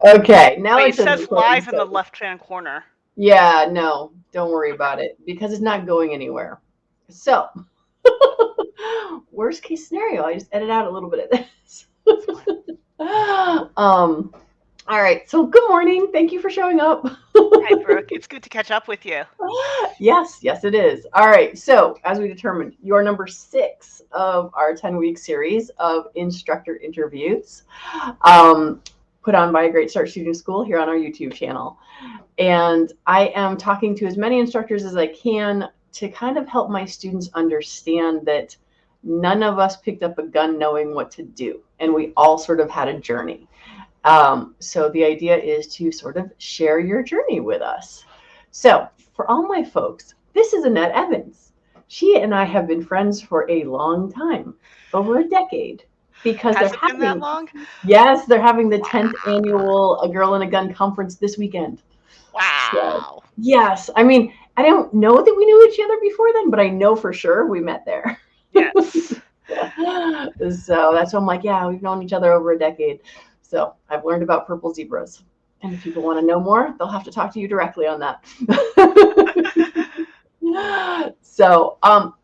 Okay, now Wait, it it says says recording live in the started. left-hand corner. Yeah, no, don't worry Okay. about it because it's not going anywhere. So, worst case scenario, I just edit out a little bit of this. That's fine. um, all right. So, good morning. Thank you for showing up. Hi, Brooke. It's good to catch up with you. Yes, yes, it is. All right. So, as we determined, you're number 6 of our 10-week series of instructor interviews, um, put on by a Great Start Shooting School here on our YouTube channel. And I am talking to as many instructors as I can to kind of help my students understand that none of us picked up a gun knowing what to do, and we all sort of had a journey. So the idea is to sort of share your journey with us. So for all my folks, this is Annette Evans. She and I have been friends for a long time, over a decade, because Has it been that long? they're having the 10th Wow. annual A Girl and a Gun conference this weekend. So, Wow. yes, I mean, I don't know that we knew each other before then, but I know for sure we met there. Yes. So that's why I'm like, yeah, we've known each other over a decade. So I've learned about purple zebras. And if people want to know more, they'll have to talk to you directly on that. So,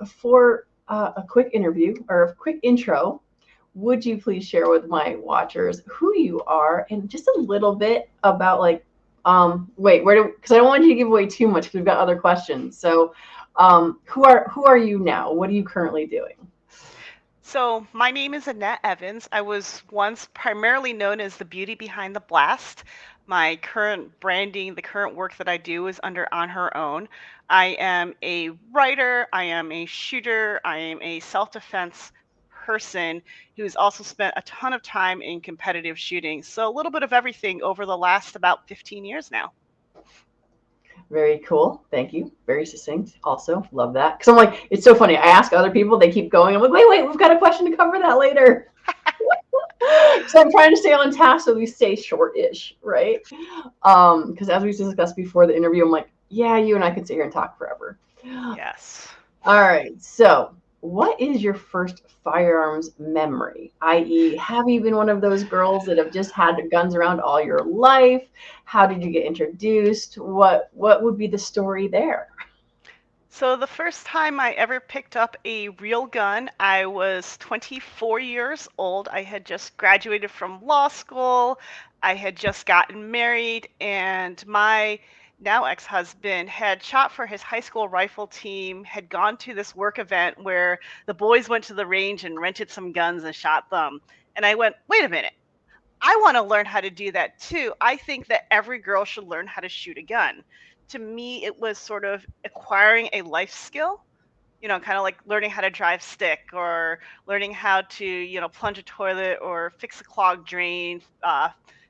for a quick interview or a quick intro, would you please share with my watchers who you are and just a little bit about like, wait, where do, because I don't want you to give away too much because we've got other questions. So, who are you now? What are you currently doing? So, my name is Annette Evans. I was once primarily known as the beauty behind the blast. My current branding, the current work that I do is under On Her Own. I am a writer, I am a shooter, I am a self-defense person who's also spent a ton of time in competitive shooting. So, a little bit of everything over the last about 15 years now. Very cool. Thank you. Very succinct. Also, love that. Because I'm like, it's so funny. I ask other people, they keep going. I'm like, wait, we've got a question to cover that later. So I'm trying to stay on task so we stay short-ish, right? Because as we discussed before the interview, I'm like, yeah, you and I could sit here and talk forever. Yes. All right. So, what is your first firearms memory? I.e., have you been one of those girls that have just had guns around all your life? How did you get introduced? What would be the story there? So the first time I ever picked up a real gun, I was 24 years old. I had just graduated from law school. I had just gotten married, and my now ex-husband had shot for his high school rifle team, had gone to this work event where the boys went to the range and rented some guns and shot them. And I went, wait a minute. I want to learn how to do that too. I think that every girl should learn how to shoot a gun. To me, it was sort of acquiring a life skill, kind of like learning how to drive stick or learning how to, plunge a toilet or fix a clogged drain,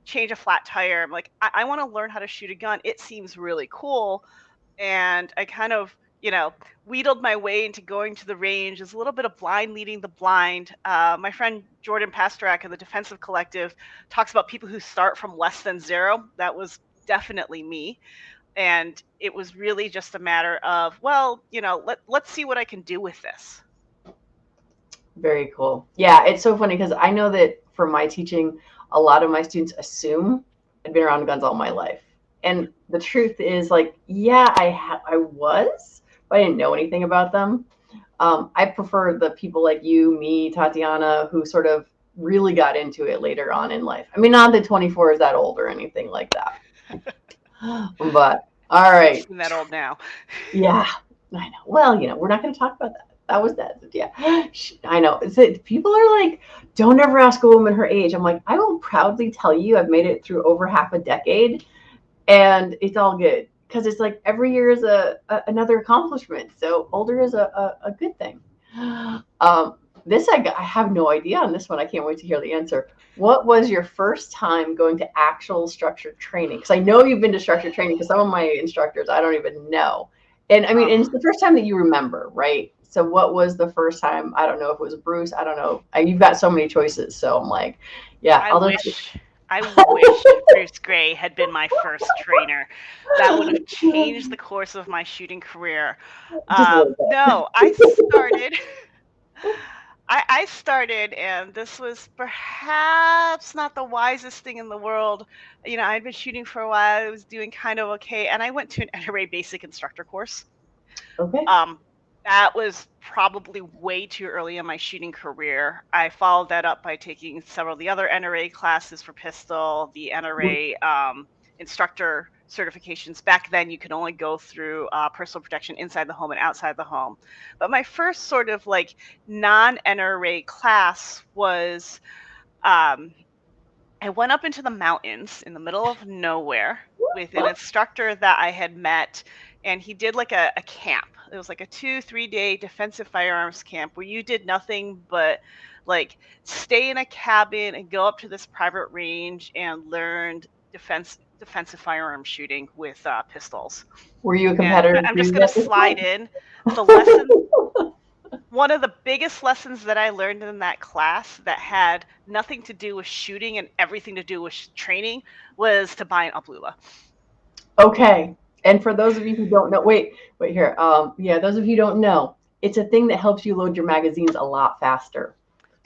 change a flat tire. I'm like, I want to learn how to shoot a gun. It seems really cool. And I kind of, wheedled my way into going to the range. There's a little bit of blind leading the blind. My friend Jordan Pastorak of the Defensive Collective talks about people who start from less than zero. That was definitely me. And it was really just a matter of, well, let's see what I can do with this. Very cool. Yeah, it's so funny because I know that for my teaching, a lot of my students assume I've been around guns all my life. And the truth is, like, yeah, I was, but I didn't know anything about them. I prefer the people like you, me, Tatiana, who sort of really got into it later on in life. I mean, not that 24 is that old or anything like that. But all Doesn't right. seem that old now. Yeah, I know. Well, we're not going to talk about that. That was that. Yeah, I know. People are like, don't ever ask a woman her age. I'm like, I will proudly tell you, I've made it through over half a decade, and it's all good because it's like every year is another accomplishment. So older is a good thing. Um, I have no idea on this one. I can't wait to hear the answer. What was your first time going to actual structured training? Because I know you've been to structured training because some of my instructors I don't even know. And I mean, and it's the first time that you remember, right? So what was the first time? I don't know if it was Bruce. I don't know. You've got so many choices. So I'm like, yeah, I I'll just wish I wish Bruce Gray had been my first trainer. That would have changed the course of my shooting career. just a little bit. No, I started I started, and this was perhaps not the wisest thing in the world. I'd been shooting for a while. I was doing kind of okay, and I went to an NRA basic instructor course. Okay. Um, that was probably way too early in my shooting career. I followed that up by taking several of the other NRA classes for pistol, the NRA instructor certifications. Back then, you could only go through personal protection inside the home and outside the home. But my first sort of like non-NRA class was I went up into the mountains in the middle of nowhere with an instructor that I had met, and he did like a camp. It was like a 2-3 day defensive firearms camp where you did nothing but like stay in a cabin and go up to this private range and learned defensive firearm shooting with pistols. Were you a And competitor I'm just shooter going to at this slide point? in the lesson. One of the biggest lessons that I learned in that class that had nothing to do with shooting and everything to do with training was to buy an uplula. Okay. And for those of you who don't know, wait here. Yeah, those of you who don't know, it's a thing that helps you load your magazines a lot faster.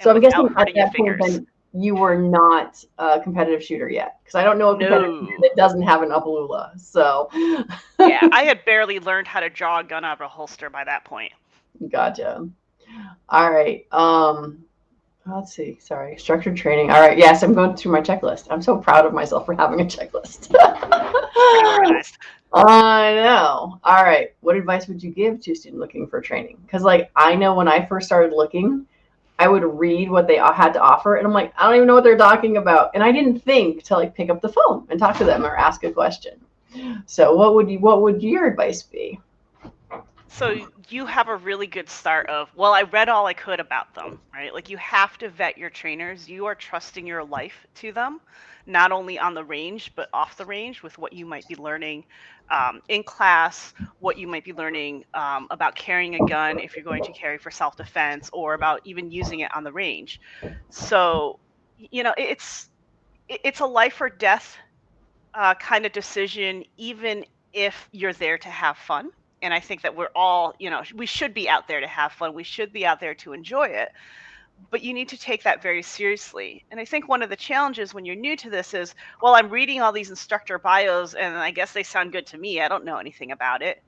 So And I'm guessing without at hurting your that point, fingers. then you were not a competitive shooter yet, because I don't know a competitive shooter No. that doesn't have an Upalula. So, Yeah, I had barely learned how to draw a gun out of a holster by that point. gotcha. All right. Let's see. Sorry, structured training. All right. Yes, I'm going through my checklist. I'm so proud of myself for having a checklist. Pretty organized. I know. All right. What advice would you give to a student looking for training? Because, like, I know when I first started looking, I would read what they had to offer, and I'm like, I don't even know what they're talking about, and I didn't think to like pick up the phone and talk to them or ask a question. So, what would your advice be? So you have a really good start of, well, I read all I could about them, right? Like you have to vet your trainers. You are trusting your life to them, not only on the range, but off the range with what you might be learning in class, what you might be learning about carrying a gun if you're going to carry for self-defense, or about even using it on the range. So, it's a life or death kind of decision, even if you're there to have fun. And I think that we're all, we should be out there to have fun. We should be out there to enjoy it. But you need to take that very seriously. And I think one of the challenges when you're new to this is, well, I'm reading all these instructor bios and I guess they sound good to me. I don't know anything about it.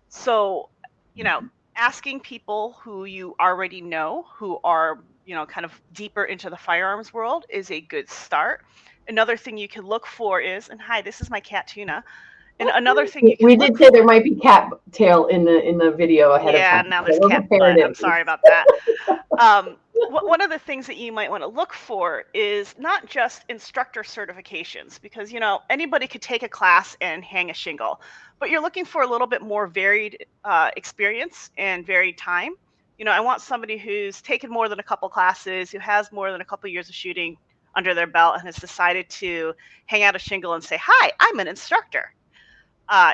So, you know, asking people who you already know, who are, kind of deeper into the firearms world, is a good start. Another thing you can look for is, and hi, this is my cat Tuna. And another thing you can We look did say there for, might be cat tail in the video ahead of yeah, time, now so there's we're cat prepared. butt. I'm sorry about that. One of the things that you might want to look for is not just instructor certifications, because anybody could take a class and hang a shingle, but you're looking for a little bit more varied experience and varied time. I want somebody who's taken more than a couple classes, who has more than a couple years of shooting under their belt, and has decided to hang out a shingle and say, "Hi, I'm an instructor."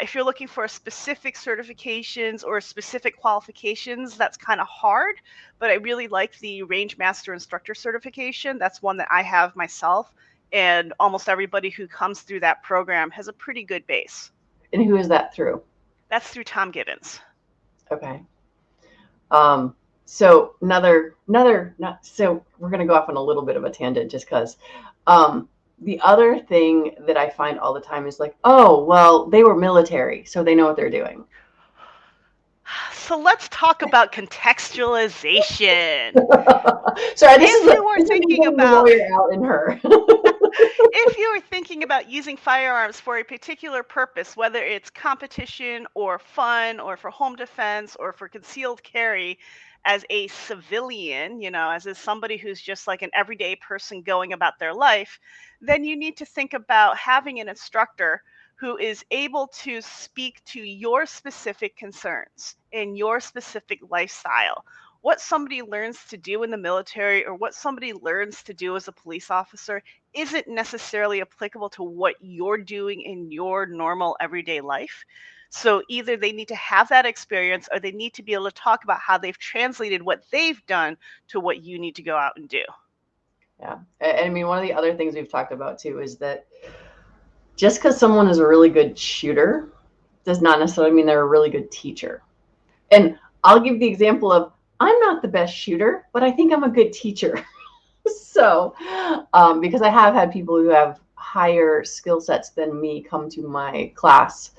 If you're looking for specific certifications or specific qualifications, that's kind of hard, but I really like the Range Master Instructor certification. That's one that I have myself, and almost everybody who comes through that program has a pretty good base. And who is that through? That's through Tom Gibbons. Okay. So so we're gonna go off on a little bit of a tangent just because. The other thing that I find all the time is like, oh, well, they were military, so they know what they're doing. So let's talk about contextualization. Sorry, If you were this is thinking getting the about lawyer out in her. if you are thinking about using firearms for a particular purpose, whether it's competition or fun or for home defense or for concealed carry, as a civilian, as somebody who's just like an everyday person going about their life, then you need to think about having an instructor who is able to speak to your specific concerns and your specific lifestyle. What somebody learns to do in the military or what somebody learns to do as a police officer isn't necessarily applicable to what you're doing in your normal everyday life. So either they need to have that experience or they need to be able to talk about how they've translated what they've done to what you need to go out and do. Yeah. I mean, one of the other things we've talked about too is that just because someone is a really good shooter does not necessarily mean they're a really good teacher. And I'll give the example of I'm not the best shooter, but I think I'm a good teacher. So, because I have had people who have higher skill sets than me come to my classes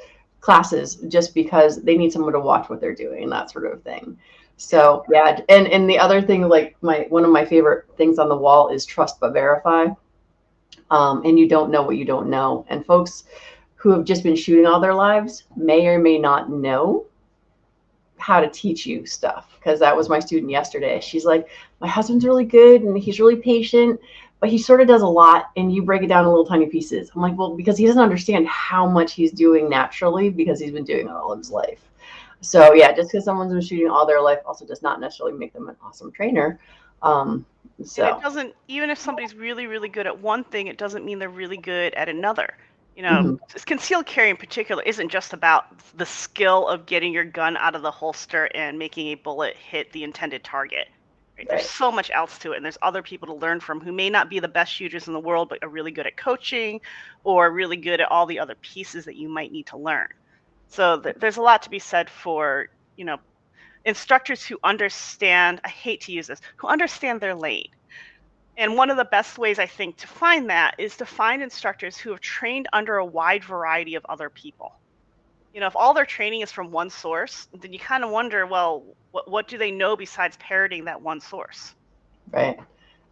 just because they need someone to watch what they're doing and that sort of thing. Yeah. So yeah, and the other thing, like my one of my favorite things on the wall is trust but verify. And you don't know what you don't know. And folks who have just been shooting all their lives may or may not know how to teach you stuff, because that was my student yesterday. She's like, my husband's really good and he's really patient, but he sort of does a lot and you break it down in little tiny pieces. I'm like, well, because he doesn't understand how much he's doing naturally because he's been doing it all of his life. So yeah, just because someone's been shooting all their life also does not necessarily make them an awesome trainer. um, And it so doesn't, even if somebody's really, really good at one thing, it doesn't mean they're really good at another. mhm, Concealed carry in particular isn't just about the skill of getting your gun out of the holster and making a bullet hit the intended target. Right? There's right. so much else to it, and there's other people to learn from who may not be the best shooters in the world, but are really good at coaching or really good at all the other pieces that you might need to learn. So there's a lot to be said for, instructors who understand, I hate to use this, who understand their lane. And one of the best ways I think to find that is to find instructors who have trained under a wide variety of other people. If all their training is from one source, then you kind of wonder, well, what do they know besides parroting that one source? Right.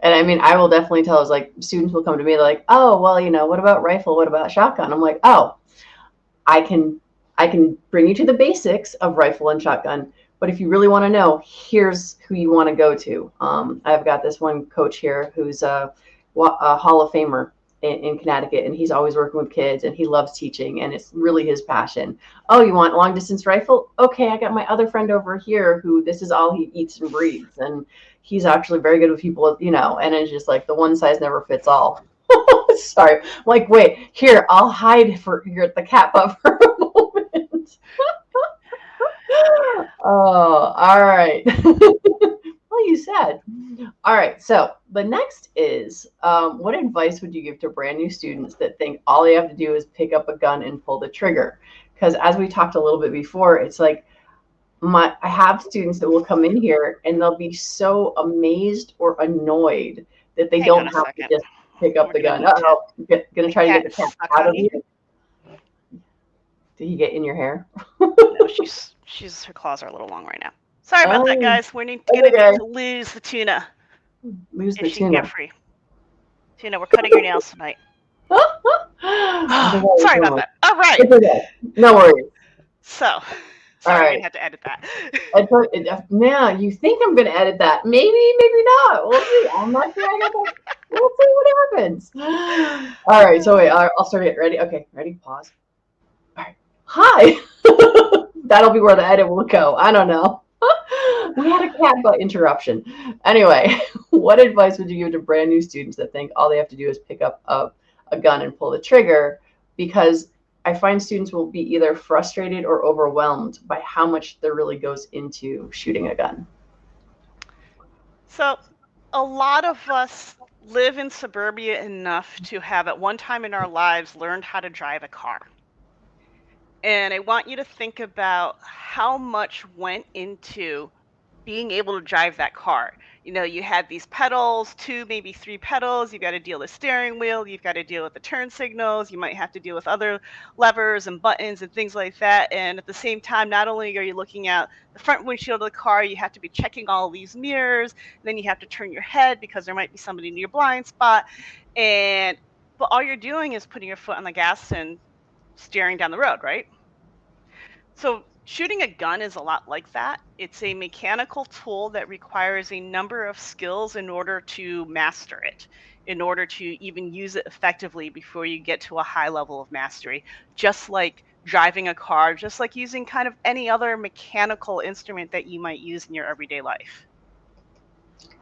And I mean, I will definitely tell us, like, students will come to me, they're like, oh, well, what about rifle? What about shotgun? I'm like, oh, I can I can bring you to the basics of rifle and shotgun. But if you really want to know, here's who you want to go to. I've got this one coach here who's a Hall of Famer in Connecticut, and he's always working with kids, and he loves teaching, and it's really his passion. Oh, you want long distance rifle? Okay, I got my other friend over here who this is all he eats and breathes, and he's actually very good with people, and it's just like the one size never fits all. Sorry. I'm like, wait, here, I'll hide for you're the cat butt for a moment. Oh, all right. Well, you said. All right. So the next is, what advice would you give to brand new students that think all they have to do is pick up a gun and pull the trigger? Because as we talked a little bit before, it's like I have students that will come in here and they'll be so amazed or annoyed that they Hang don't on a have to second. just pick up We're the gonna gun. need to. Uh-oh, gonna My try to get cat the is cat stuck out on of you. you. Did he get in your hair? No, her claws are a little long right now. Sorry about that, Oh, guys. We're that's gonna need okay. to lose the tuna Lose if the she can get tuna. free. Tuna, we're cutting your nails tonight. I think that was Sorry too about much. that. All right. It's okay. No worries. So, All sorry, we're right. gonna have to edit that. Now you think I'm going to edit that? Maybe, maybe not. We'll see. I'm not sure. I got that. We'll see what happens. All right. So wait, I'll start it. Ready? Okay. Ready? Pause. All right. Hi. That'll be where the edit will go. I don't know. We had a cat butt interruption. Anyway, what advice would you give to brand new students that think all they have to do is pick up a gun and pull the trigger? Because I find students will be either frustrated or overwhelmed by how much there really goes into shooting a gun. So, a lot of us live in suburbia enough to have at one time in our lives learned how to drive a car. And I want you to think about how much went into being able to drive that car. You had these pedals, two, maybe three pedals. You've got to deal with steering wheel. You've got to deal with the turn signals. You might have to deal with other levers and buttons and things like that. And at the same time, not only are you looking at the front windshield of the car, you have to be checking all these mirrors. Then you have to turn your head because there might be somebody in your blind spot. But all you're doing is putting your foot on the gas and steering down the road, right? So shooting a gun is a lot like that. It's a mechanical tool that requires a number of skills in order to master it, in order to even use it effectively before you get to a high level of mastery. Just like driving a car, just like using kind of any other mechanical instrument that you might use in your everyday life.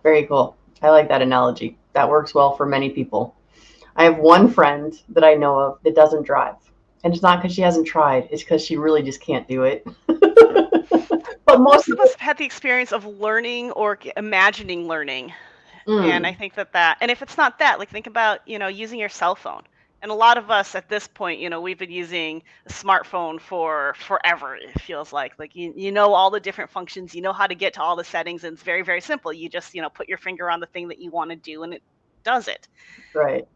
Very cool. I like that analogy. That works well for many people. I have one friend that I know of that doesn't drive. And it's not because she hasn't tried, it's because she really just can't do it. But But most most of us have had the experience of learning or imagining learning. And I mm, think and if it's not that, like think about, using your cell phone. And a lot of us at this point, we've been using a smartphone for forever, it feels like. Like you know all the different functions, you know how to get to all the settings, and it's very, very simple. You just, put your finger on the thing that you want to do and it does it. Right.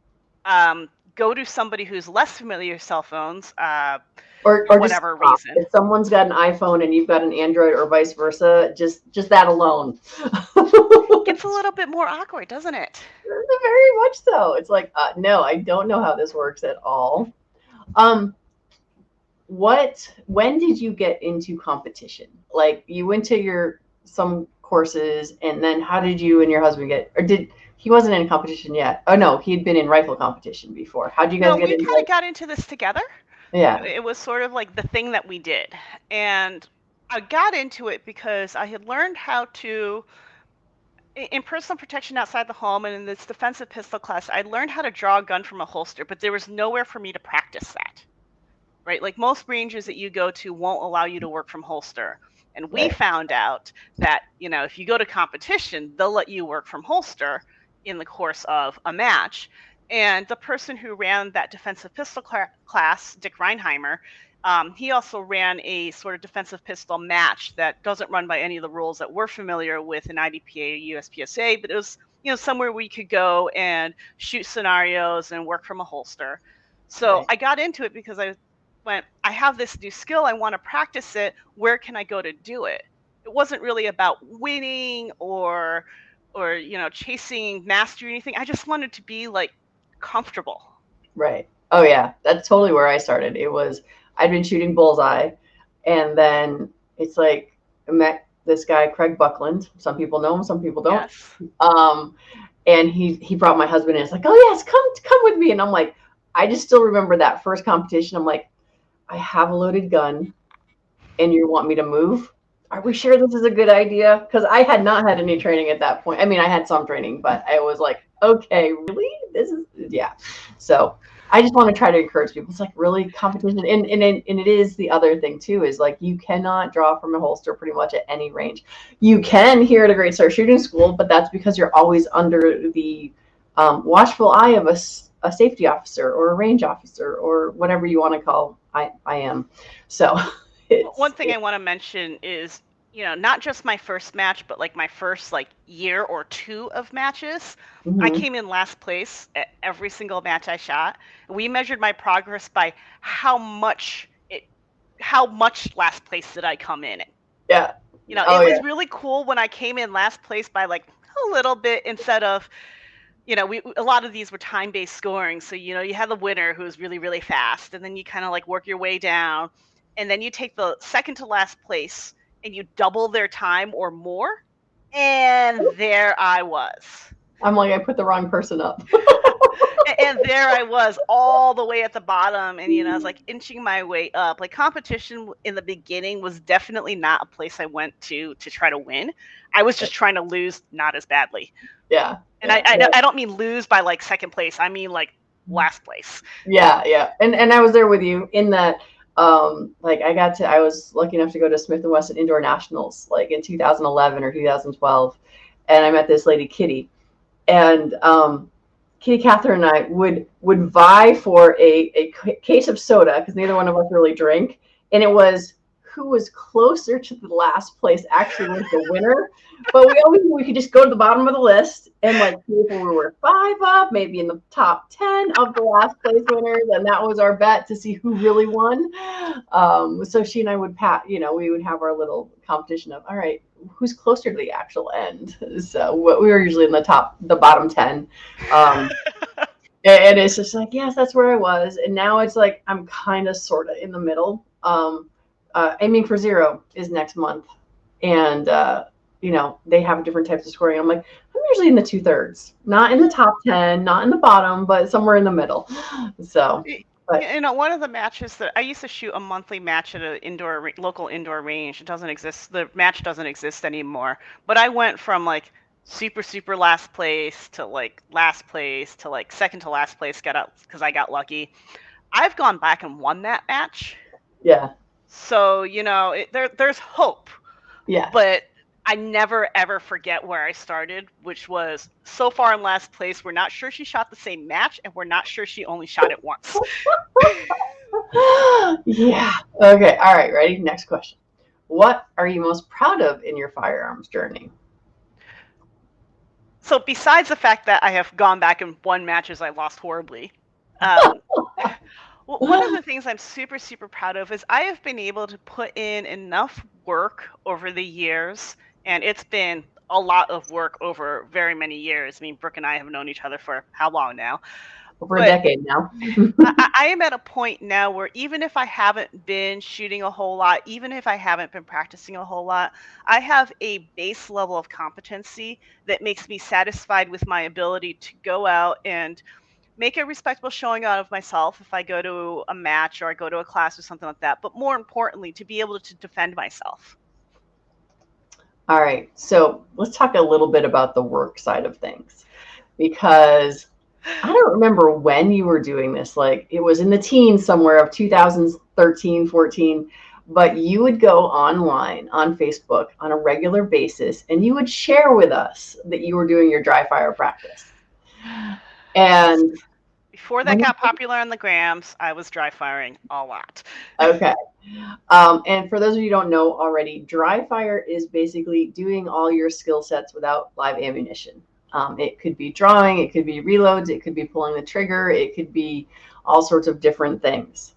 Go to somebody who's less familiar with cell phones, for Or just whatever stop. reason. If someone's got an iPhone and you've got an Android or vice versa, just that alone. Gets a little bit more awkward, doesn't it? Very much so. It's like, no, I don't know how this works at all. Um, when did you get into competition? Like you went to some courses, and then how did you and your husband get, or did he wasn't in competition yet? Oh no, he'd been in rifle competition before. How did you guys No, get we into kind of got into this together. Yeah, It was sort of like the thing that we did. And I got into it because I had learned how to, in personal protection outside the home and in this defensive pistol class, I learned how to draw a gun from a holster, but there was nowhere for me to practice that, right? Like most ranges that you go to won't allow you to work from holster. And we right, found out that, if you go to competition, they'll let you work from holster in the course of a match. And the person who ran that defensive pistol class, Dick Reinheimer, he also ran a sort of defensive pistol match that doesn't run by any of the rules that we're familiar with in IDPA, USPSA, but it was, somewhere we could go and shoot scenarios and work from a holster. So right, I got into it because I have this new skill, I want to practice it. Where can I go to do it? It wasn't really about winning or chasing mastery or anything. I just wanted to be like comfortable. right. Oh yeah, that's totally where I started. It was I'd been shooting bullseye, and then it's like I met this guy Craig Buckland. Some people know him, some people don't. Yes. Um, and he brought my husband in. It's like, oh yes, come with me. And I'm like, I just still remember that first competition. I'm like, I have a loaded gun, and you want me to move? Are we sure this is a good idea? Because I had not had any training at that point. I mean, I had some training, but I was like, okay, really? This is yeah. So I just want to try to encourage people. It's like really competition, and it is the other thing too is like you cannot draw from a holster pretty much at any range. You can here at a Great Star Shooting School, but that's because you're always under the watchful eye of a safety officer or a range officer or whatever you want to call I am. So One thing I it, want to mention is, not just my first match, but like my first like year or two of matches. I mm-hmm. came in last place at every single match I shot. We measured my progress by how much last place did I come in. Yeah. Oh It was yeah. really cool when I came in last place by like a little bit instead of, a lot of these were time-based scoring. So, you had the winner who's really, really fast, and then you kind of like work your way down, and then you take the second to last place and you double their time or more. And there I was. I'm like, I put the wrong person up. And there I was all the way at the bottom. And, I was like inching my way up. Like competition in the beginning was definitely not a place I went to try to win. I was just trying to lose not as badly. Yeah. And Yeah. I don't mean lose by like second place. I mean like last place. Yeah. Yeah. And I was there with you in that. Like I was lucky enough to go to Smith and Wesson Indoor Nationals like in 2011 or 2012, and I met this lady Kitty, and Kitty Catherine and I would vie for a case of soda because neither one of us really drink, and it was who was closer to the last place actually was the winner. But we always knew we could just go to the bottom of the list and like people we were 5 up, maybe in the top 10 of the last place winners, and that was our bet to see who really won. So she and I would we would have our little competition of all right, who's closer to the actual end. So we were usually in the bottom 10. And it's just like, yes, that's where I was. And now it's like, I'm kind of sort of in the middle. Aiming for Zero is next month. And, they have different types of scoring. I'm like, I'm usually in the 2/3, not in the top 10, not in the bottom, but somewhere in the middle. So, but One of the matches that I used to shoot a monthly match at a local indoor range. It doesn't exist. The match doesn't exist anymore. But I went from like super, super last place to like last place to like second to last place, got out because I got lucky. I've gone back and won that match. yeah, So, there's hope. yeah. But I never ever forget where I started, which was so far in last place. We're not sure she shot the same match, and we're not sure she only shot it once. Yeah. Okay. All right. Ready? Next question. What are you most proud of in your firearms journey? So besides the fact that I have gone back and won matches I lost horribly, um, well, one of the things I'm super, super proud of is I have been able to put in enough work over the years, and it's been a lot of work over very many years. I mean, Brooke and I have known each other for how long now? Over a But decade now. I am at a point now where even if I haven't been shooting a whole lot, even if I haven't been practicing a whole lot, I have a base level of competency that makes me satisfied with my ability to go out and make a respectable showing out of myself if I go to a match or I go to a class or something like that. But more importantly, to be able to defend myself. All right. So let's talk a little bit about the work side of things because I don't remember when you were doing this. Like it was in the teens somewhere of 2013, 14, but you would go online on Facebook on a regular basis and you would share with us that you were doing your dry fire practice. Yes. And Before that when got popular on the grams, I was dry firing a lot. okay. And for those of you who don't know already, dry fire is basically doing all your skill sets without live ammunition. It could be drawing, it could be reloads, it could be pulling the trigger, it could be all sorts of different things.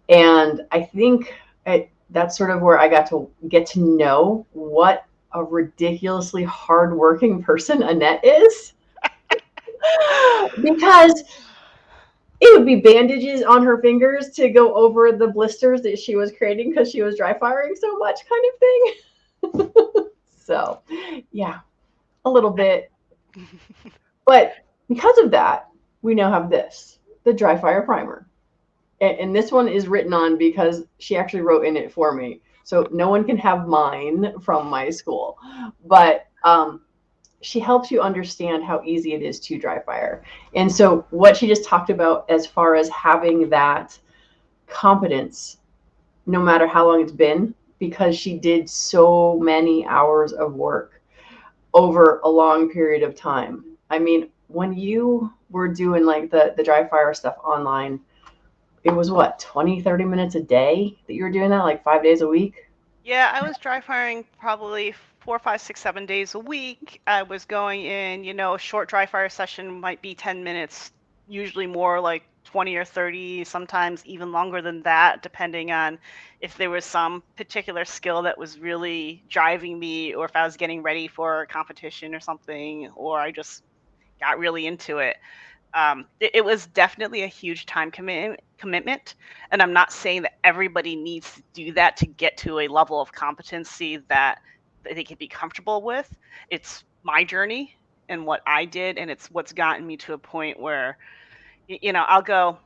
And I think that's sort of where I got to get to know what a ridiculously hardworking person Annette is. Because it would be bandages on her fingers to go over the blisters that she was creating because she was dry firing so much, kind of thing. So, yeah, a little bit. But because of that, we now have this, the dry fire primer. And this one is written on because she actually wrote in it for me. So no one can have mine from my school. But she helps you understand how easy it is to dry fire. And so what she just talked about as far as having that competence, no matter how long it's been, because she did so many hours of work over a long period of time. I mean, when you were doing like the dry fire stuff online, it was what, 20, 30 minutes a day that you were doing that, like 5 days a week? Yeah, I was dry firing probably 4, 5, 6, 7 days a week. I was going in, a short dry fire session might be 10 minutes, usually more like 20 or 30, sometimes even longer than that, depending on if there was some particular skill that was really driving me, or if I was getting ready for a competition or something, or I just got really into it. It was definitely a huge time commitment, and I'm not saying that everybody needs to do that to get to a level of competency that they can be comfortable with. It's my journey and what I did, and it's what's gotten me to a point where I'll go.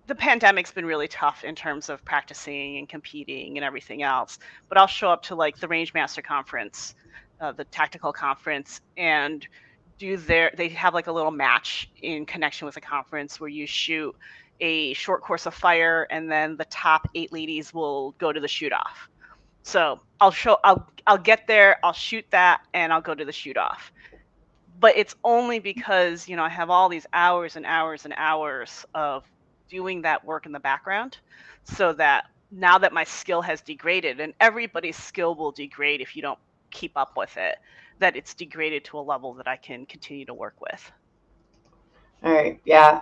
The pandemic's been really tough in terms of practicing and competing and everything else, but I'll show up to like the Range Master Conference, the tactical conference, and they have like a little match in connection with the conference where you shoot a short course of fire, and then the top 8 ladies will go to the shoot off. So I'll get there, I'll shoot that, and I'll go to the shoot off. But it's only because I have all these hours and hours and hours of doing that work in the background, so that now that my skill has degraded, and everybody's skill will degrade if you don't keep up with it, that it's degraded to a level that I can continue to work with. All right. Yeah.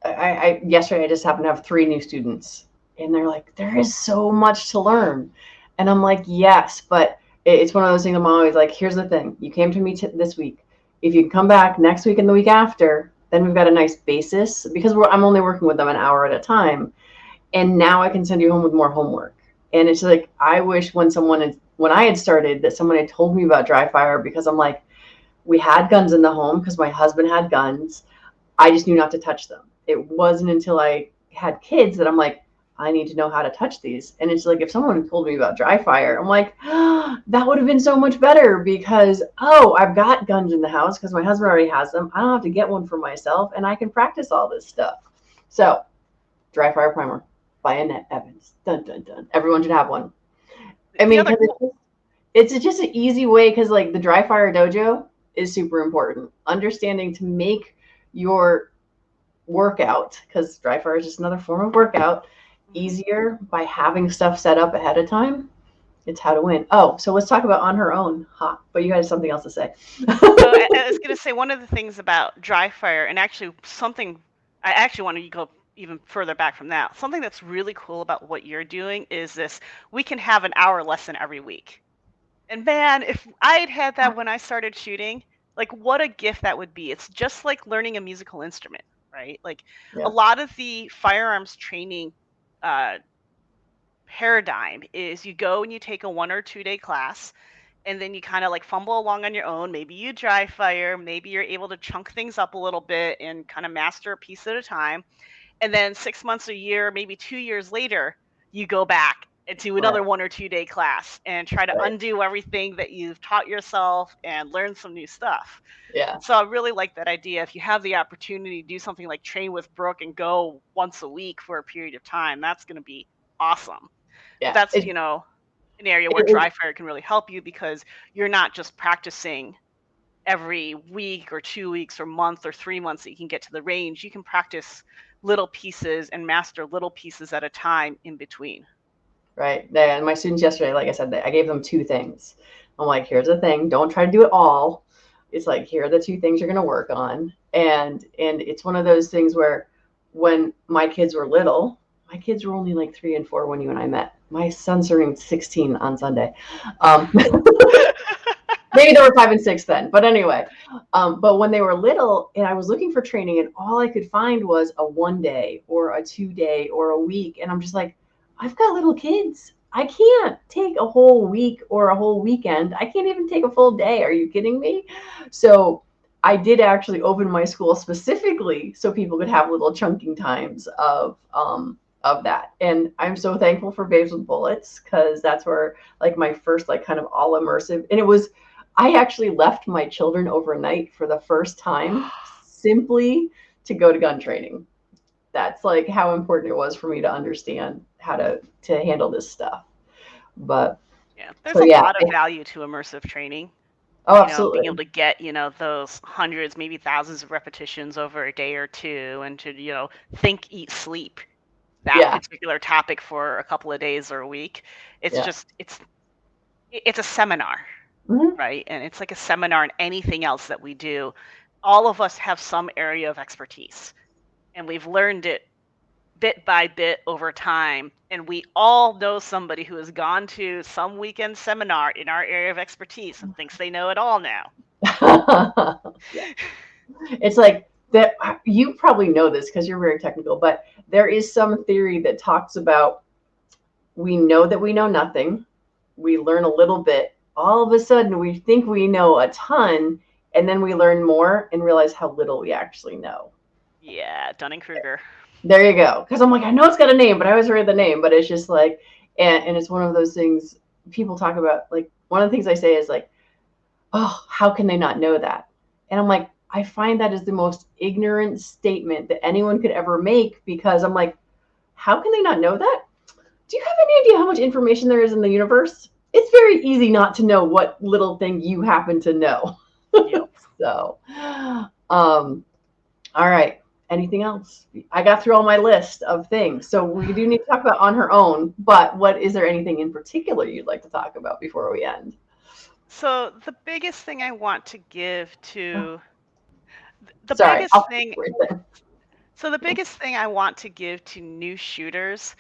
I yesterday I just happened to have 3 new students, and they're like, "There is so much to learn," and I'm like, "Yes," but it's one of those things. I'm always like, "Here's the thing: you came to me this week. If you can come back next week and the week after, then we've got a nice basis because I'm only working with them an hour at a time, and now I can send you home with more homework." And it's like I wish when I had started that someone had told me about dry fire, because I'm like, we had guns in the home because my husband had guns. I just knew not to touch them. It wasn't until I had kids that I'm like, I need to know how to touch these. And it's like, if someone told me about dry fire, I'm like, oh, that would have been so much better because, oh, I've got guns in the house because my husband already has them. I don't have to get one for myself, and I can practice all this stuff. So, dry fire primer by Annette Evans. Dun, dun, dun. Everyone should have one. I The mean, other because it's just an easy way because like the dry fire dojo is super important. Understanding to make your workout, because dry fire is just another form of workout, Mhm. easier by having stuff set up ahead of time. It's how to win. Oh, so let's talk about on her own. Ha, but you had something else to say. So I was going to say one of the things about dry fire, and actually something I actually want to go even further back from that. Something that's really cool about what you're doing is this: we can have an hour lesson every week. And man, if I had had that when I started shooting, like what a gift that would be. It's just like learning a musical instrument, right? Like a Yeah, lot of the firearms training uh, paradigm is you go and you take a 1 or 2 day class, and then you kind of like fumble along on your own. Maybe you dry fire, maybe you're able to chunk things up a little bit and kind of master a piece at a time. And then 6 months, a year, maybe 2 years later, you go back and do right, another 1 or 2 day class and try to right. undo everything that you've taught yourself and learn some new stuff. Yeah, So I really like that idea. If you have the opportunity to do something like train with Brooke and go once a week for a period of time, that's going to be awesome. But yeah. that's, an area where It dry fire can really help you because you're not just practicing every week or 2 weeks or month or 3 months that you can get to the range. You can practice little pieces and master little pieces at a time in between. right. And my students yesterday, like I said, I gave them two things. I'm like, here's the thing. Don't try to do it all. It's like, here are the two things you're going to work on. And it's one of those things where when my kids were little, my kids were only like 3 and 4 when you and I met. My son's turning 16 on Sunday. Um, maybe they were 5 and 6 then, but anyway. But when they were little, and I was looking for training, and all I could find was a 1 day or a 2 day or a week, and I'm just like, I've got little kids. I can't take a whole week or a whole weekend. I can't even take a full day. Are you kidding me? So I did actually open my school specifically so people could have little chunking times of that. And I'm so thankful for Babes with Bullets because that's where like my first like kind of all immersive, and it was, I actually left my children overnight for the first time simply to go to gun training. That's like how important it was for me to understand how to handle this stuff. But Yeah, so there's a yeah, lot of value to immersive training. oh Being able absolutely, to get, those hundreds, maybe thousands of repetitions over a day or two and to, think, eat, sleep that yeah, particular topic for a couple of days or a week. It's yeah, just, it's a seminar, hmm, right? And it's like a seminar in anything else that we do. All of us have some area of expertise, and we've learned it bit by bit over time. And we all know somebody who has gone to some weekend seminar in our area of expertise and thinks they know it all now. yeah. It's like that. You probably know this because you're very technical, but there is some theory that talks about we know that we know nothing. We learn a little bit. All of a sudden, we think we know a ton, and then we learn more and realize how little we actually know. Yeah, Dunning Kruger. There you go. Because I'm like, I know it's got a name, but I always read the name. But it's just like, and it's one of those things people talk about. Like, one of the things I say is like, oh, how can they not know that? And I'm like, I find that is the most ignorant statement that anyone could ever make because I'm like, how can they not know that? Do you have any idea how much information there is in the universe? It's very easy not to know what little thing you happen to know. Yep. So, all right. Anything else? I got through all my list of things. So we do need to talk about on her own, but what is there anything in particular you'd like to talk about before we end? So the biggest thing I want to give Oh, to the sorry, biggest I'll thing right there. so the biggest thing I want to give to new shooters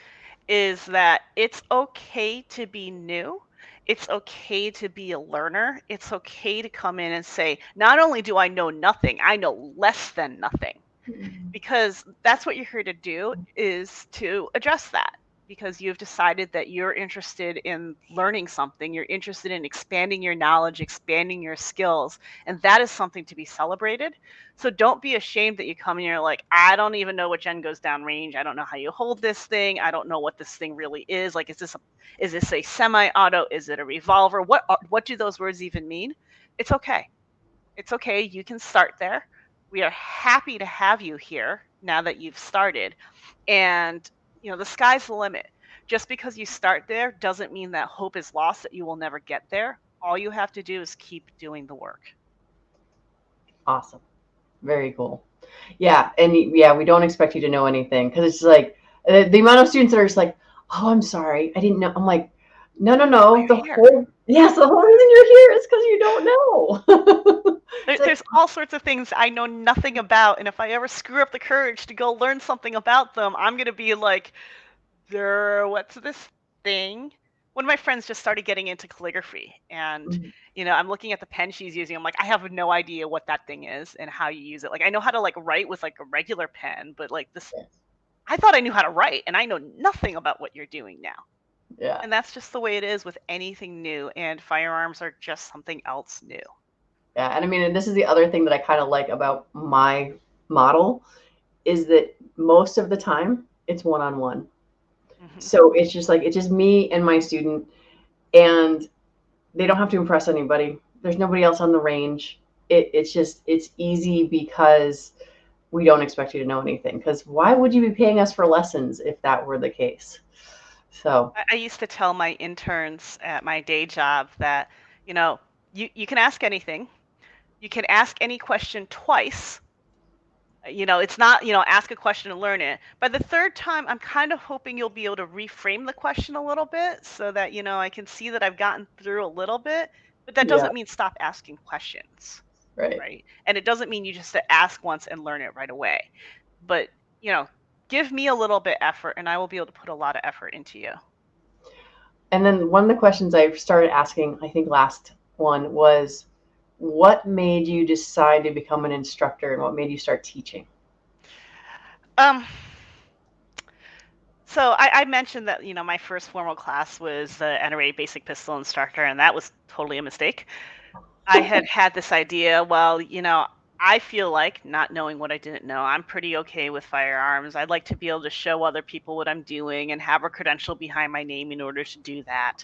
is that it's okay to be new. It's okay to be a learner. It's okay to come in and say, not only do I know nothing, I know less than nothing, because that's what you're here to do, is to address that, because you've decided that you're interested in learning something, you're interested in expanding your knowledge, expanding your skills, and that is something to be celebrated. So don't be ashamed that you come and you're like, I don't even know which end goes down range, I don't know how you hold this thing, I don't know what this thing really is. Like, is this a semi-auto, is it a revolver, what do those words even mean? It's okay. It's okay. You can start there. We are happy to have you here now that you've started. And, the sky's the limit. Just because you start there doesn't mean that hope is lost, that you will never get there. All you have to do is keep doing the work. Awesome. Very cool. Yeah, and yeah, we don't expect you to know anything because it's like the amount of students that are just like, "Oh, I'm sorry, I didn't know." I'm like, "No, no, That's why no. The you're here. whole yes, the whole reason you're here is because you don't know." It's like, There's all sorts of things I know nothing about, and if I ever screw up the courage to go learn something about them, I'm gonna be like, what's this thing? One of my friends just started getting into calligraphy, and mm, I'm looking at the pen she's using. I'm like, I have no idea what that thing is and how you use it. Like, I know how to like write with like a regular pen, but like this, I thought I knew how to write, and I know nothing about what you're doing now. yeah, And that's just the way it is with anything new, and firearms are just something else new. yeah. And I mean, and this is the other thing that I kind of like about my model is that most of the time it's one on one. Hmm. So it's just like it's just me and my student, and they don't have to impress anybody. There's nobody else on the range. It's just it's easy because we don't expect you to know anything. Because why would you be paying us for lessons if that were the case? So I used to tell my interns at my day job that, you know, you can ask anything. You can ask any question twice. It's not, ask a question and learn it. By the third time, I'm kind of hoping you'll be able to reframe the question a little bit so that, I can see that I've gotten through a little bit. But that yeah, doesn't mean stop asking questions, right. right? And it doesn't mean you just to ask once and learn it right away. But, you know, give me a little bit effort and I will be able to put a lot of effort into you. And then one of the questions I started asking, I think last one was, what made you decide to become an instructor, and what made you start teaching? Um, So I mentioned that my first formal class was the NRA Basic Pistol Instructor, and that was totally a mistake. I had this idea. Well, I feel like not knowing what I didn't know, I'm pretty okay with firearms. I'd like to be able to show other people what I'm doing and have a credential behind my name in order to do that.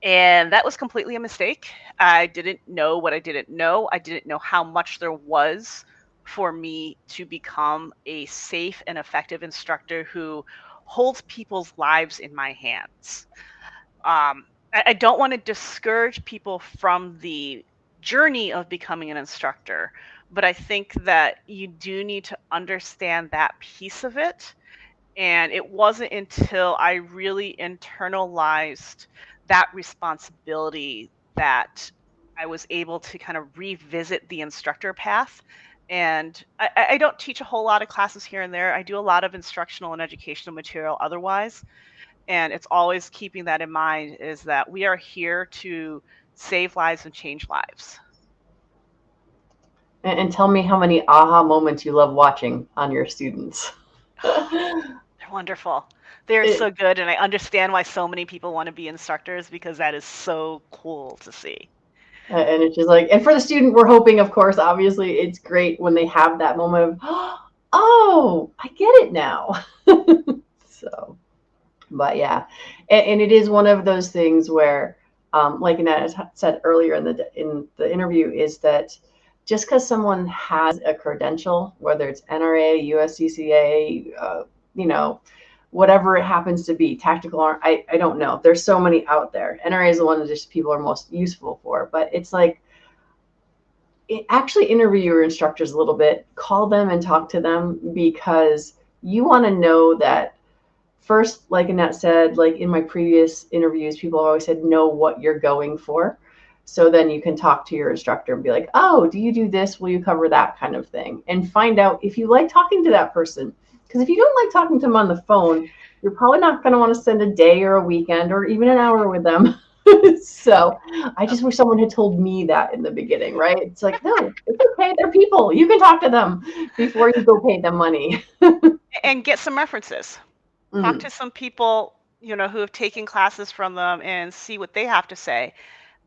And that was completely a mistake. I didn't know what I didn't know. I didn't know how much there was for me to become a safe and effective instructor who holds people's lives in my hands. I don't want to discourage people from the journey of becoming an instructor, but I think that you do need to understand that piece of it. And it wasn't until I really internalized that responsibility that I was able to kind of revisit the instructor path. And I don't teach a whole lot of classes here and there. I do a lot of instructional and educational material otherwise. And it's always keeping that in mind is that we are here to save lives and change lives. And tell me how many aha moments you love watching on your students. They're wonderful. They're It, so good. And I understand why so many people want to be instructors because that is so cool to see. and it's just like, and for the student, we're hoping, of course, obviously, it's great when they have that moment of, oh, I get it now. So, but yeah, and it is one of those things where, like Annette said earlier in the interview, is that just because someone has a credential, whether it's NRA, USCCA, you know, whatever it happens to be, tactical arm, I don't know. There's so many out there. NRA is the one that just people are most useful for, but it's like actually interview your instructors a little bit, call them and talk to them because you want to know that first, like Annette said, like in my previous interviews, people always said, know what you're going for. So then you can talk to your instructor and be like, oh, do you do this? Will you cover that kind of thing? And find out if you like talking to that person. Because if you don't like talking to them on the phone, you're probably not going to want to spend a day or a weekend or even an hour with them. So I just wish someone had told me that in the beginning, right? It's like, no, it's okay. They're people. You can talk to them before you go pay them money. And get some references. Talk Mm, to some people, who have taken classes from them and see what they have to say.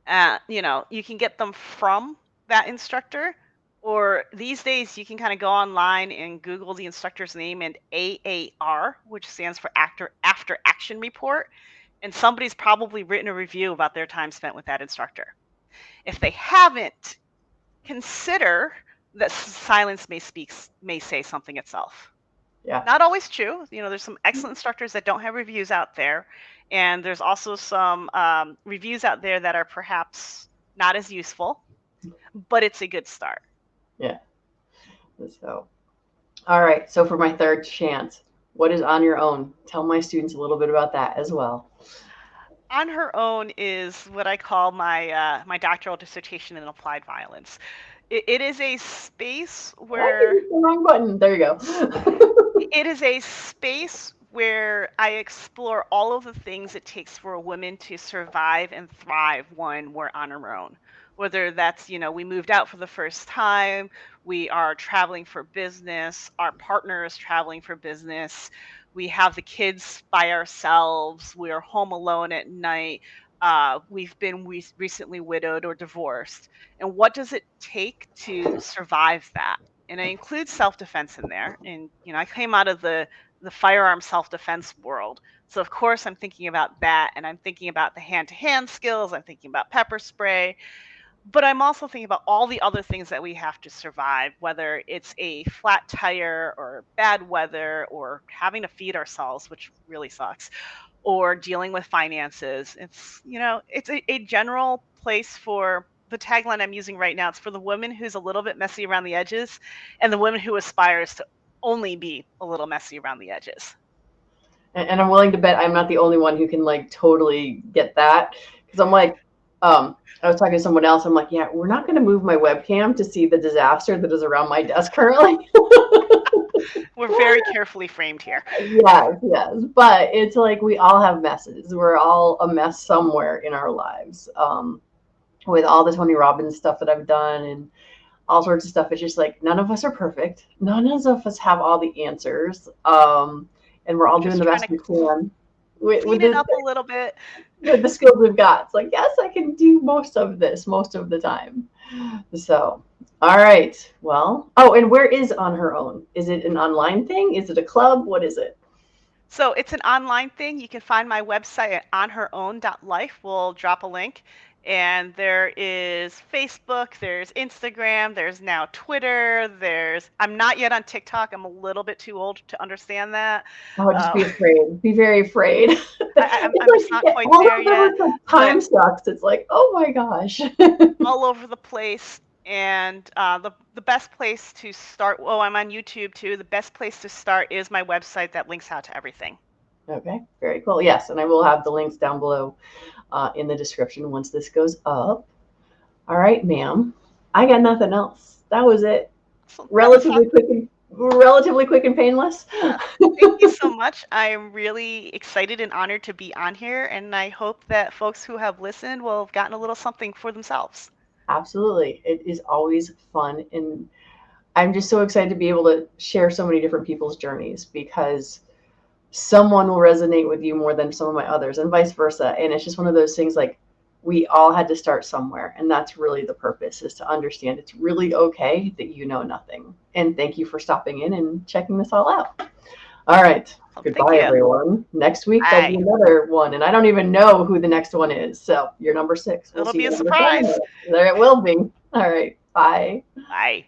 You can get them from that instructor, or these days you can kind of go online and Google the instructor's name and AAR, which stands for After Action Report, and somebody's probably written a review about their time spent with that instructor. If they haven't, consider that silence may say something itself. yeah. Not always true. There's some excellent instructors that don't have reviews out there, and there's also some reviews out there that are perhaps not as useful, but it's a good start. Yeah. So, all right. So for my third chance, what is on your own? Tell my students a little bit about that as well. On her own is what I call my doctoral dissertation in applied violence. It is a space I where hit the wrong button. There you go. it is a space where I explore all of the things it takes for a woman to survive and thrive when we're on our own. Whether that's, we moved out for the first time, we are traveling for business, our partner is traveling for business, we have the kids by ourselves, we are home alone at night, we've been recently widowed or divorced. And what does it take to survive that? And I include self-defense in there. And I came out of the firearm self-defense world, so of course I'm thinking about that, and I'm thinking about the hand-to-hand skills. I'm thinking about pepper spray, but I'm also thinking about all the other things that we have to survive, whether it's a flat tire or bad weather or having to feed ourselves, which really sucks, or dealing with finances. It's a general place for the tagline I'm using right now. It's for the woman who's a little bit messy around the edges and the woman who aspires to only be a little messy around the edges. And I'm willing to bet I'm not the only one who can like totally get that, because I'm like, I was talking to someone else. I'm like, yeah, we're not going to move my webcam to see the disaster that is around my desk currently. We're very carefully framed here. Yes, yes. But it's like we all have messes. We're all a mess somewhere in our lives. With all the Tony Robbins stuff that I've done and all sorts of stuff, it's just like none of us are perfect. None of us have all the answers. And we're all doing Just the trying best to we can with clean it up a little bit. the skills we've got. It's like, yes, I can do most of this most of the time. So, all right. Well, oh, and where is On Her Own? Is it an online thing? Is it a club? What is it? So it's an online thing. You can find my website at onherown.life. We'll drop a link. And there is Facebook, there's Instagram, there's now Twitter, I'm not yet on TikTok. I'm a little bit too old to understand that. Oh, just be afraid. Be very afraid. I'm just not quite there yet. Like But time sucks. It's like, oh my gosh. all over the place. And the best place to start, oh, I'm on YouTube too. The best place to start is my website that links out to everything. Okay, very cool. Yes, and I will have the links down below in the description once this goes up. All right, ma'am. I got nothing else. That was it. So Relatively quick and painless. thank you so much. I'm really excited and honored to be on here, and I hope that folks who have listened will have gotten a little something for themselves. Absolutely. It is always fun. And I'm just so excited to be able to share so many different people's journeys, because someone will resonate with you more than some of my others and vice versa. And it's just one of those things, like, we all had to start somewhere. And that's really the purpose, is to understand it's really okay that you know nothing. And thank you for stopping in and checking this all out. All right. Well, Goodbye, everyone. Next week, there'll be another one. And I don't even know who the next one is. So you're number 6. It'll be a surprise. There it will be. All right. Bye. Bye.